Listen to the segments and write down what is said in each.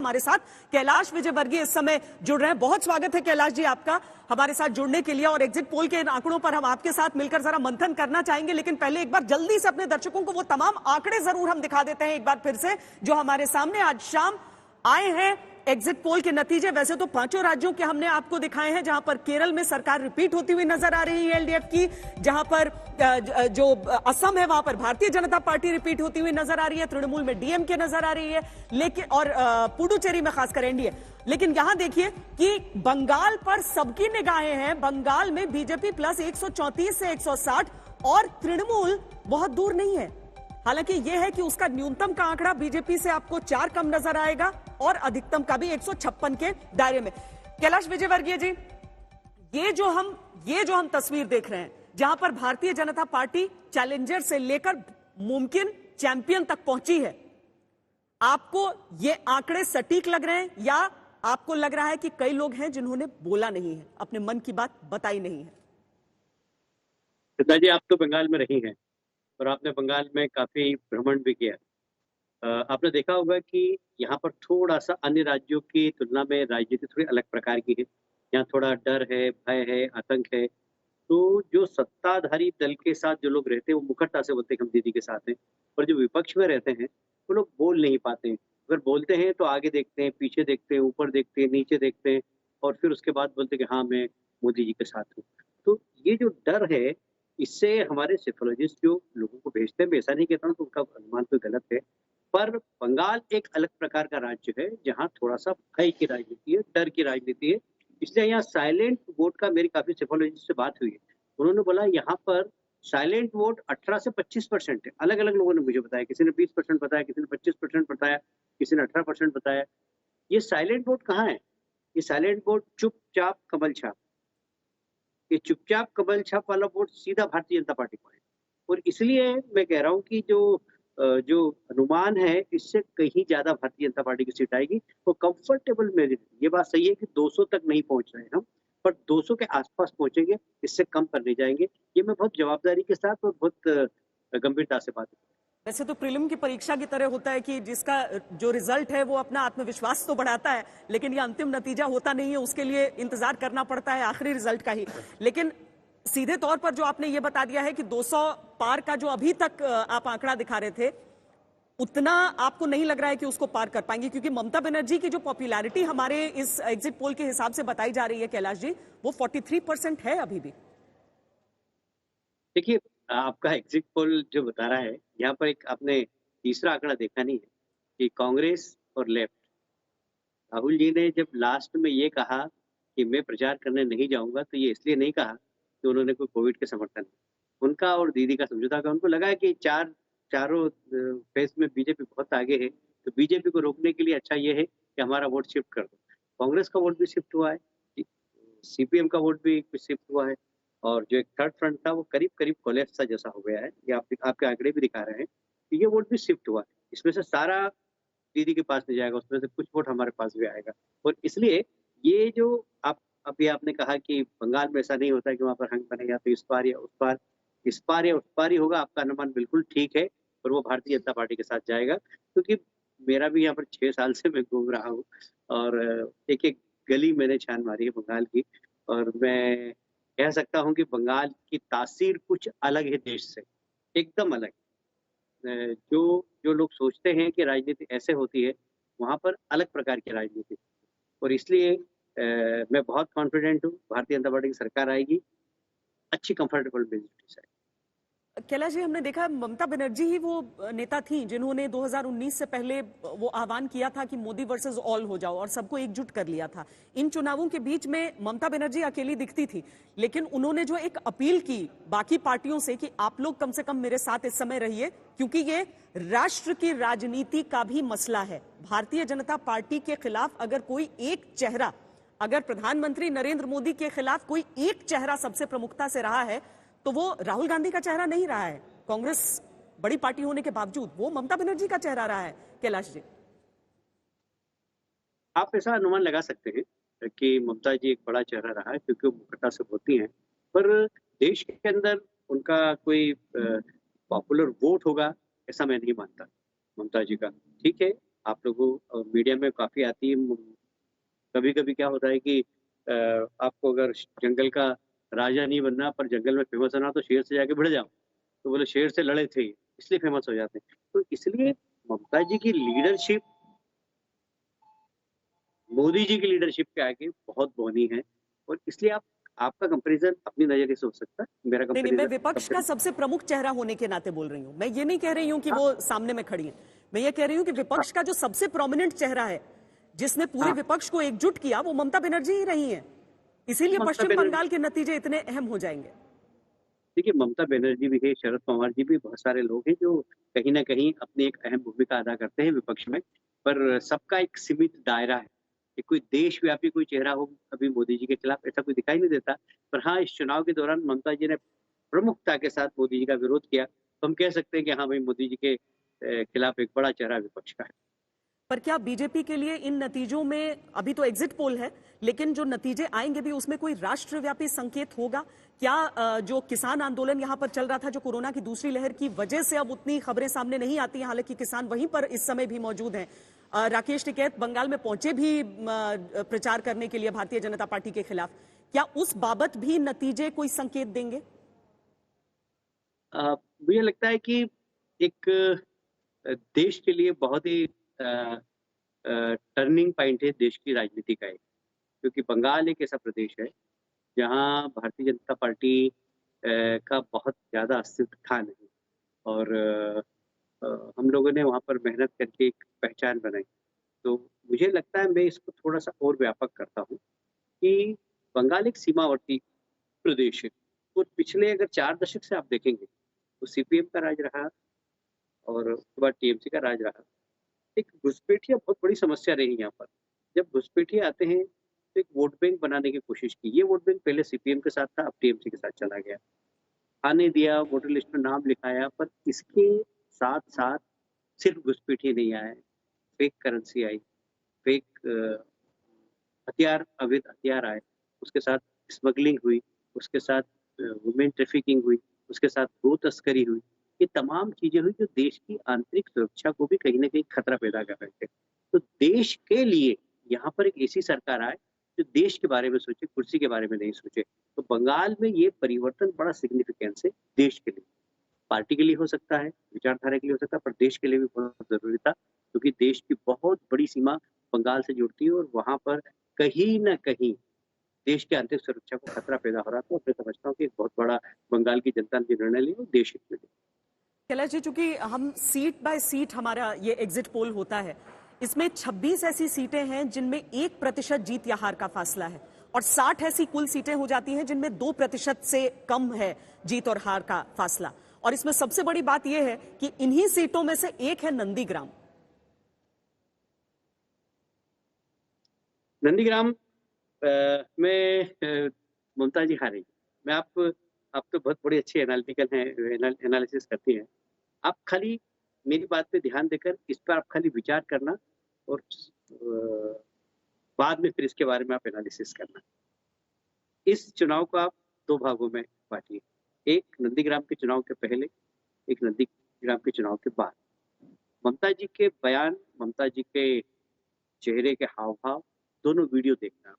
हमारे साथ कैलाश विजयवर्गीय इस समय जुड़ रहे हैं। बहुत स्वागत है कैलाश जी आपका हमारे साथ जुड़ने के लिए, और एग्जिट पोल के इन आंकड़ों पर हम आपके साथ मिलकर जरा मंथन करना चाहेंगे। लेकिन पहले एक बार जल्दी से अपने दर्शकों को वो तमाम आंकड़े जरूर हम दिखा देते हैं एक बार फिर से, जो हमारे सामने आज शाम आए हैं। एग्जिट पोल के नतीजे वैसे तो पांचों राज्यों के हमने आपको दिखाए हैं, जहां पर केरल में सरकार रिपीट होती हुई नजर आ रही है एलडीएफ की, जहां पर जो असम है वहां पर भारतीय जनता पार्टी रिपीट होती हुई नजर आ रही है, तृणमूल में डीएमके नजर आ रही है, लेकिन और पुडुचेरी में खासकर एनडीए। लेकिन यहां देखिए कि बंगाल पर सबकी निगाहें हैं। बंगाल में बीजेपी प्लस 134 से 160 और तृणमूल बहुत दूर नहीं है। हालांकि यह है कि उसका न्यूनतम का आंकड़ा बीजेपी से आपको 4 कम नजर आएगा और अधिकतम का भी 156 के दायरे में। कैलाश विजयवर्गीय जी, ये जो हम तस्वीर देख रहे हैं, जहां पर भारतीय जनता पार्टी चैलेंजर से लेकर मुमकिन चैंपियन तक पहुंची है, आपको ये आंकड़े सटीक लग रहे हैं या आपको लग रहा है कि कई लोग हैं जिन्होंने बोला नहीं है, अपने मन की बात बताई नहीं है? पिताजी, आप तो बंगाल में रही हैं और आपने बंगाल में काफी भ्रमण भी किया। आपने देखा होगा कि यहाँ पर थोड़ा सा अन्य राज्यों की तुलना में राजनीति थोड़ी अलग प्रकार की है। यहाँ थोड़ा डर है, भय है, आतंक है। तो जो सत्ताधारी दल के साथ जो लोग रहते हैं वो मुखरता से बोलते हैं कि हम दीदी के साथ हैं, और जो विपक्ष में रहते हैं वो लोग बोल नहीं पाते हैं। अगर बोलते हैं तो आगे देखते हैं, पीछे देखते हैं, ऊपर देखते हैं, नीचे देखते हैं, और फिर उसके बाद बोलते हैं कि हाँ, मैं मोदी जी के साथ हूँ। तो ये जो डर है, इससे हमारे सेफोलॉजिस्ट जो लोगों को भेजते हैं, मैं ऐसा नहीं कहता हूँ कि उनका अनुमान कोई गलत है, पर बंगाल एक अलग प्रकार का राज्य है जहाँ थोड़ा-सा भय की राजनीति है, डर की राजनीति है। इसलिए यहाँ साइलेंट वोट का मेरी काफ़ी सेफोलॉजिस्ट से बात हुई है। उन्होंने बोला यहाँ पर साइलेंट वोट 18 से 25% है। अलग-अलग लोगों ने मुझे बताया, किसी ने 20% बताया, किसी ने 25% बताया, किसी ने 18% बताया। ये साइलेंट वोट कहाँ है? ये साइलेंट वोट चुपचाप कमल छाप। ये चुपचाप कमल छाप वाला वोट सीधा भारतीय जनता पार्टी को है। और इसलिए मैं कह रहा हूँ कि जो अनुमान है, इससे कहीं ज़्यादा भारतीय जनता पार्टी की सीट आएगी। वो कंफर्टेबल मेजॉरिटी, ये बात सही है कि 200 तक नहीं पहुँच रहे हैं हम, पर 200 के आस-पास पहुँचेंगे, इससे कम कर नहीं जाएँगे। ये मैं बहुत जवाबदारी के साथ और बहुत गंभीरता से बात कर रहा हूँ। वैसे तो प्रीलिम की परीक्षा की तरह होता है कि जिसका जो रिजल्ट है वो अपना आत्मविश्वास तो बढ़ाता है, लेकिन ये अंतिम नतीजा होता नहीं है, उसके लिए इंतजार करना पड़ता है आखिरी रिजल्ट का ही। लेकिन सीधे तौर पर जो आपने ये बता दिया है कि 200 पार का जो अभी तक आप आंकड़ा दिखा रहे थे, उतना आपको नहीं लग रहा है कि उसको पार कर पाएंगे, क्योंकि ममता बनर्जी की जो पॉपुलैरिटी हमारे इस एग्जिट पोल के हिसाब से बताई जा रही है कैलाश जी, वो 43% है अभी भी। देखिए, आपका एग्जिट पोल जो बता रहा है, यहाँ पर एक आपने तीसरा आंकड़ा देखा नहीं है कि कांग्रेस और लेफ्ट, राहुल जी ने जब लास्ट में ये कहा कि मैं प्रचार करने नहीं जाऊंगा, तो ये इसलिए नहीं कहा कि उन्होंने कोई कोविड के समर्थन में। उनका और दीदी का समझौता था। उनको लगा कि चारों फेज में बीजेपी बहुत आगे है, तो बीजेपी को रोकने के लिए अच्छा ये है कि हमारा वोट शिफ्ट कर दो। कांग्रेस का वोट भी शिफ्ट हुआ है, सीपीएम का वोट भी कुछ शिफ्ट हुआ है, और जो एक थर्ड फ्रंट था वो करीब करीब कोलैप्स सा जैसा हो गया है। ये आपके आंकड़े भी दिखा रहे हैं कि ये वोट भी शिफ्ट हुआ है। इसमें से सारा दीदी के पास नहीं जाएगा, उसमें से कुछ वोट हमारे पास भी आएगा। और इसलिए ये जो आप अभी आपने कहा कि बंगाल में ऐसा नहीं होता है कि वहाँ पर हंग बनेगा तो इस पार या उस पार, इस पार या उस पार ही होगा। आपका अनुमान बिल्कुल ठीक है, और वो भारतीय जनता पार्टी के साथ जाएगा, क्योंकि मेरा भी यहाँ पर 6 साल से मैं घूम रहा हूँ, और एक-एक गली मैंने छान मारी है बंगाल की, और मैं कह सकता हूँ कि बंगाल की तासीर कुछ अलग है देश से, एकदम अलग। जो जो लोग सोचते हैं कि राजनीति ऐसे होती है, वहाँ पर अलग प्रकार की राजनीति, और इसलिए मैं बहुत कॉन्फिडेंट हूँ, भारतीय जनता पार्टी की सरकार आएगी, अच्छी कंफर्टेबल मेजॉरिटी से। कैलाश जी, हमने देखा ममता बनर्जी ही वो नेता थी जिन्होंने 2019 से पहले वो आह्वान किया था कि मोदी वर्सेस ऑल हो जाओ, और सबको एकजुट कर लिया था। इन चुनावों के बीच में ममता बनर्जी अकेली दिखती थी, लेकिन उन्होंने जो एक अपील की बाकी पार्टियों से कि आप लोग कम से कम मेरे साथ इस समय रहिए, क्योंकि ये राष्ट्र की राजनीति का भी मसला है। भारतीय जनता पार्टी के खिलाफ अगर कोई एक चेहरा, अगर प्रधानमंत्री नरेंद्र मोदी के खिलाफ कोई एक चेहरा सबसे प्रमुखता से रहा है, तो वो राहुल गांधी का चेहरा नहीं रहा है। कांग्रेस बड़ी पार्टी होने के बावजूद वो ममता बनर्जी का चेहरा रहा है। कैलाश जी, आप ऐसा अनुमान लगा सकते हैं कि ममता जी एक बड़ा चेहरा रहा है, क्योंकि वो मुखरता से बोलती हैं, पर देश के अंदर उनका कोई पॉपुलर वोट होगा ऐसा मैं नहीं मानता। ममता जी का ठीक है, आप लोगों मीडिया में काफ़ी आती है। कभी-कभी क्या होता है कि आपको अगर जंगल का राजा नहीं बनना पर जंगल में फेमस होना तो शेर से जाके भिड़ जाओ। तो बोले शेर से लड़े थे, इसलिए फेमस हो जाते हैं। तो इसलिए ममता जी की लीडरशिप मोदी जी की लीडरशिप के आगे बहुत बौनी है और इसलिए आपका कंपैरिज़न अपनी नज़रिए से हो सकता है, मेरा नहीं, मैं कंपैरिज़न विपक्ष का सबसे प्रमुख चेहरा होने के नाते बोल रही हूं। मैं ये नहीं कह रही हूं कि हाँ, वो सामने में खड़ी है। मैं ये कह रही हूं कि हाँ, विपक्ष का जो सबसे प्रोमिनेंट चेहरा है, जिसने पूरे हाँ, विपक्ष को एकजुट किया, वो ममता बनर्जी ही रही हैं। इसीलिए ममता पश्चिम बनर्जी बंगाल के नतीजे इतने अहम हो जाएंगे। देखिए, ममता बनर्जी भी है, शरद पवार जी भी, बहुत सारे लोग हैं जो कहीं न कहीं अपनी एक अहम भूमिका अदा करते हैं विपक्ष में, पर सबका एक सीमित दायरा है। कि कोई देशव्यापी कोई चेहरा हो अभी मोदी जी के खिलाफ ऐसा कोई दिखाई नहीं देता। पर हाँ, इस चुनाव के दौरान ममता जी ने प्रमुखता के साथ मोदी जी का विरोध किया, तो हम कह सकते हैं कि हाँ भाई, मोदी जी के खिलाफ एक बड़ा चेहरा विपक्ष का है। पर क्या बीजेपी के लिए इन नतीजों में, अभी तो एग्जिट पोल है, लेकिन जो नतीजे आएंगे भी उसमें कोई राष्ट्रव्यापी संकेत होगा? क्या जो किसान आंदोलन यहां पर चल रहा था, जो कोरोना की दूसरी लहर की वजह से अब उतनी खबरें सामने नहीं आती हैं, हालांकि किसान वहीं पर इस समय भी मौजूद हैं। राकेश टिकैत बंगाल में पहुंचे भी प्रचार करने के लिए भारतीय जनता पार्टी के खिलाफ। क्या उस बाबत भी नतीजे कोई संकेत देंगे? मुझे लगता है कि एक देश के लिए बहुत ही टर्निंग पॉइंट है देश की राजनीति का एक, क्योंकि बंगाल एक ऐसा प्रदेश है जहाँ भारतीय जनता पार्टी का बहुत ज़्यादा अस्तित्व था नहीं और हम लोगों ने वहाँ पर मेहनत करके एक पहचान बनाई। तो मुझे लगता है मैं इसको थोड़ा-सा और व्यापक करता हूँ कि बंगाल एक सीमावर्ती प्रदेश है और पिछले अगर 4 दशक से आप देखेंगे तो सीपीएम का राज रहा और उसके बाद टीएमसी का राज रहा। एक घुसपैठिया बहुत बड़ी समस्या रही यहाँ पर। जब घुसपैठिए आते हैं तो एक वोट बैंक बनाने की कोशिश की। ये वोट बैंक पहले सीपीएम के साथ था, अब टीएमसी के साथ चला गया। आने दिया, वोटर लिस्ट में नाम लिखाया, पर इसके साथ-साथ सिर्फ घुसपैठिए नहीं आए, फेक करेंसी आई, फेक हथियार, अवैध हथियार आए, उसके साथ स्मगलिंग हुई, उसके साथ वुमेन ट्रैफिकिंग हुई, उसके साथ गो तस्करी हुई। ये तमाम चीज़ें हुई जो देश की आंतरिक सुरक्षा को भी कहीं न कहीं खतरा पैदा कर रहे थे। तो देश के लिए यहाँ पर एक ऐसी सरकार आए जो देश के बारे में सोचे, कुर्सी के बारे में नहीं सोचे। तो बंगाल में ये परिवर्तन बड़ा सिग्निफिकेंस है देश के लिए। पार्टी के लिए हो सकता है, विचारधारा के लिए हो सकता है, पर देश के लिए भी बहुत ज़रूरी था, क्योंकि देश की बहुत बड़ी सीमा बंगाल से जुड़ती है और वहाँ पर कहीं न कहीं देश की आंतरिक सुरक्षा को खतरा पैदा हो रहा था और मैं समझता हूँ कि एक बहुत बड़ा बंगाल की जनता ने जो निर्णय लिया वो देश हित में लिया। कैलाश जी, चूंकि हम सीट बाय सीट हमारा ये एग्जिट पोल होता है, इसमें 26 ऐसी सीटें हैं जिनमें 1% जीत या हार का फासला है और 60 ऐसी कुल सीटें हो जाती हैं जिनमें 2% से कम है जीत और हार का फासला। और इसमें सबसे बड़ी बात यह है कि इन्हीं सीटों में से एक है नंदीग्राम। नंदीग्राम में ममता जी हारी। मैं आप तो बहुत बड़ी अच्छी एनालिटिकल हैं, एनालिसिस करती हैं। आप खाली मेरी बात पे ध्यान देकर इस पर आप खाली विचार करना और बाद में फिर इसके बारे में आप एनालिसिस करना। इस चुनाव को आप 2 भागों में बाँटिए। एक नंदीग्राम के चुनाव के पहले, एक नंदीग्राम के चुनाव के बाद। ममता जी के बयान, ममता जी के चेहरे के हाव-भाव, दोनों वीडियो देखना।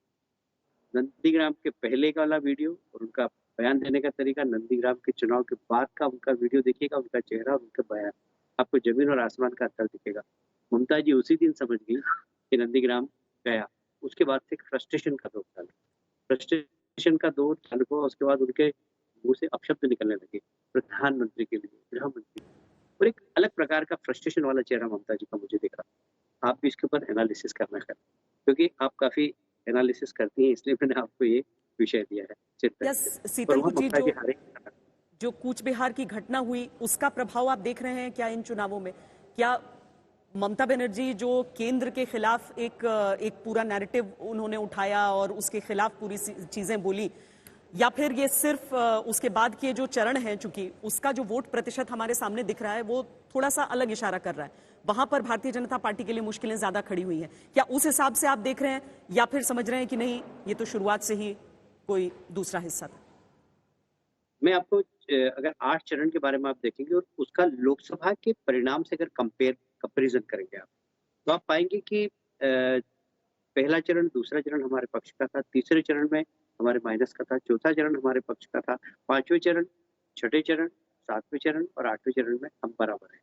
नंदीग्राम के पहले का वाला वीडियो और उनका बयान देने का तरीका, नंदीग्राम के चुनाव के बाद का उनका वीडियो देखिएगा, उनका चेहरा और उनका बयान, आपको ज़मीन और आसमान का अंतर दिखेगा। ममता जी उसी दिन समझ गई कि नंदीग्राम गया। उसके बाद से एक फ्रस्ट्रेशन का दौर चालू। फ्रस्ट्रेशन का दौर चालू हुआ, उसके बाद उनके मुँह से अपशब्द निकलने लगे, प्रधानमंत्री के लिए, गृहमंत्री और एक अलग प्रकार का फ्रस्ट्रेशन वाला चेहरा ममता जी का मुझे दिखा। आप भी इसके ऊपर एनालिसिस करना है, क्योंकि आप काफ़ी एनालिसिस करती हैं, इसलिए मैंने आपको ये विषय दिया है चित्र। यस, पर शीतल वहाँ कुची, ममता जी हारे। जो कूच बिहार की घटना हुई, उसका प्रभाव आप देख रहे हैं क्या इन चुनावों में? क्या ममता बनर्जी जो केंद्र के खिलाफ एक पूरा नैरेटिव उन्होंने उठाया और उसके खिलाफ पूरी चीजें बोली, या फिर ये सिर्फ उसके बाद के जो चरण हैं, चूंकि उसका जो वोट प्रतिशत हमारे सामने दिख रहा है वो थोड़ा सा अलग इशारा कर रहा है, वहां पर भारतीय जनता पार्टी के लिए मुश्किलें ज्यादा खड़ी हुई हैं? क्या उस हिसाब से आप देख रहे हैं या फिर समझ रहे हैं कि नहीं, ये तो शुरुआत से ही कोई दूसरा हिस्सा था? मैं आपको अगर 8 चरण के बारे में आप देखेंगे और उसका लोकसभा के परिणाम से अगर कंपेरिजन करेंगे आप, तो आप पाएंगे कि पहला चरण, दूसरा चरण हमारे पक्ष का था, तीसरे चरण में हमारे माइनस का था, चौथा चरण हमारे पक्ष का था, पांचवें चरण, छठे चरण, सातवें चरण और आठवें चरण में हम बराबर हैं।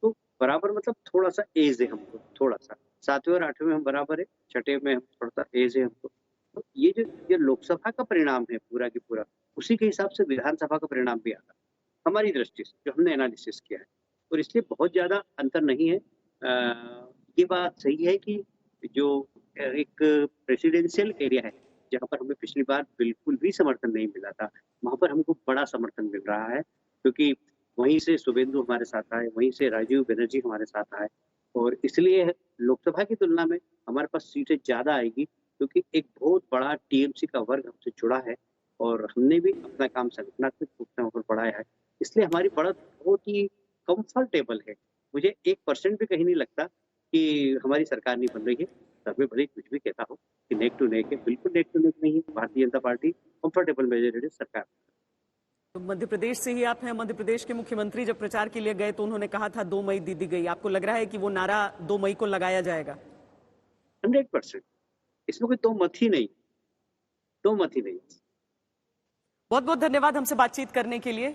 तो बराबर मतलब थोड़ा सा एज है हमको, थोड़ा सा। सातवें और आठवें में हम बराबर है, छठे में हम थोड़ा सा एज है हमको। तो ये लोकसभा का परिणाम है पूरा की पूरा, उसी के हिसाब से विधानसभा का परिणाम भी आता है हमारी दृष्टि से, जो हमने एनालिसिस किया है। और इसलिए बहुत ज्यादा अंतर नहीं है। ये बात सही है कि जो एक प्रेसिडेंशियल एरिया है, जहाँ पर हमें पिछली बार बिल्कुल भी समर्थन नहीं मिला था, वहां पर हमको बड़ा समर्थन मिल रहा है, क्योंकि वहीं से शुभेंदु हमारे साथ आए, वहीं से राजीव बनर्जी हमारे साथ आए, और इसलिए लोकसभा की तुलना में हमारे पास सीटें ज्यादा आएगी, क्योंकि एक बहुत बड़ा टीएमसी का वर्ग हमसे जुड़ा है और हमने भी अपना काम संगठनात्मक रूप से वहाँ पर बढ़ाया है। इसलिए हमारी बढ़त बहुत ही कंफर्टेबल है। मुझे 1% भी कहीं नहीं लगता कि हमारी सरकार नहीं बन रही है। तब मैं भले ही कुछ भी कहता हूँ कि नेक टू नेक है, बिल्कुल नेक टू नेक नहीं है। Bharatiya Janata party comfortable majority सरकार। तो मध्य प्रदेश से ही आप हैं। मध्य प्रदेश के मुख्यमंत्री जब प्रचार के लिए गए तो उन्होंने कहा था 2 मई दीदी गई। आपको लग रहा है कि वो नारा 2 मई को लगाया जाएगा? 100%, इसमें कोई दो मत ही नहीं, दो मत ही नहीं। बहुत बहुत धन्यवाद हमसे बातचीत करने के लिए।